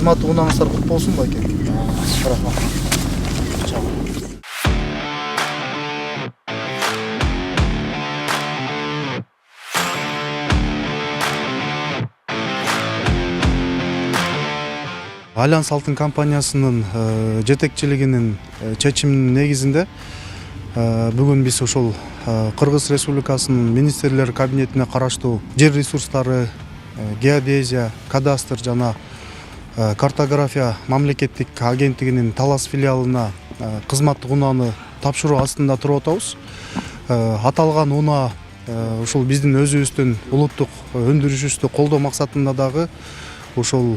кызматтык унааңыздар кут болсун байке. Рахмат. Альянс Алтын компаниясынын жетекчилигинин чечиминин негизинде бүгүн биз ошол Кыргыз Республикасынын министрлер кабинетине караштуу жер ресурстары, геодезия, кадастр жана картография мамлекеттик агенттигинин Талас филиалына кызматтык унааны тапшыруу астында туруп атабыз. Аталган унаа ушул биздин өзүбүздүн улуттук өндүрүшүбүздү колдоо максатында дагы ошол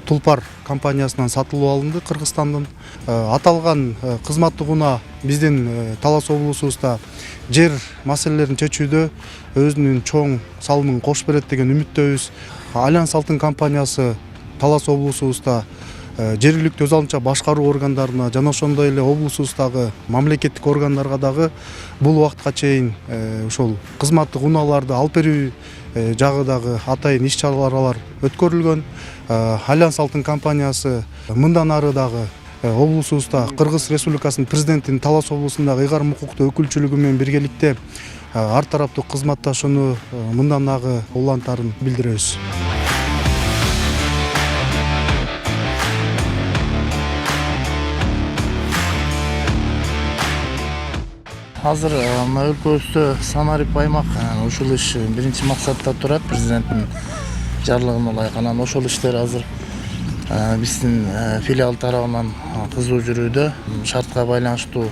Тулпар компаниясынан сатылып алынды Кыргызстандын. Аталган кызматтык унаа биздин Талас облусубузда жер маселелерин чечүүдө өзүнүн чоң салымын кошуп берет деген үмүттөбүз. Альянс Алтын компаниясы Талас облусубузда жергиликтүү өз алынча башкаруу органдарына жана ошондой эле облусубуздагы мамлекеттик органдарга дагы бул убакытка чейин ошол кызматтык унааларды алып берүү жагыдагы атайын иш чаралар өткөрүлгөн. Альянс Алтын компаниясы мындан ары дагы облусубузда Кыргыз Республикасынын президентинин Талас облусундагы ыйгарым укуктуу өкүлчүлүгү менен биргеликте ар тараптуу кызматташууну мындан ары улантарын билдиребиз. Азыр өлкөбүздө санарип аймак ушул иш биринчи максатта турат, президенттин жарлыгына ылайык. Анан ошол иштер азыр биздин филиал тарабынан кызуу жүрүүдө. Шартка байланыштуу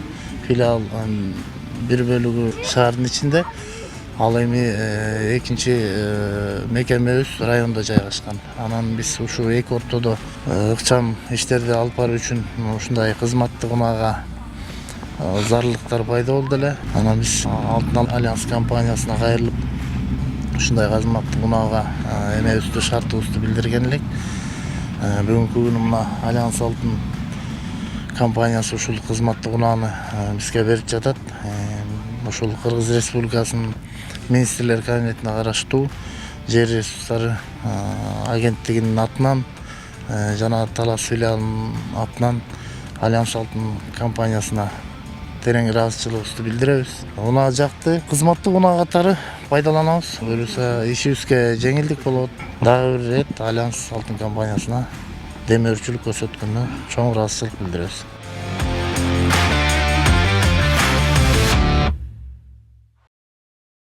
филиал бир бөлүгү шаардын ичинде, ал эми экинчи мекемебиз райондо жайгашкан. Анан биз ушу эки ортодо ыкчам иштерди алып баруу үчүн ушундай кызматтык унаага зарылдыктар пайда болду эле. Анан биз Алтын Альянс компаниясына кайрылып ушундай кызматтык унаага эмебизди, шартыбызды билдирген элек. Бүгүнкү күнү мына Альянс Алтын компаниясы ушул кызматтык унааны бизге берип жатат. Ушул Кыргыз Республикасынын министрлер кабинетине караштуу жер ресурстары агенттигинин атынан жана Талас филиалынын атынан Альянс Алтын компаниясына терең ыраазычылыгыбызды билдиребиз. Унаа жакты, кызматтык унаа катары пайдаланабыз. Буюрса ишибизге жеңилдик болот. Дагы бир ирет Альянс Алтын компаниясына демөөрчүлүк көрсөткөнүнө чоң ыраазычылык билдиребиз.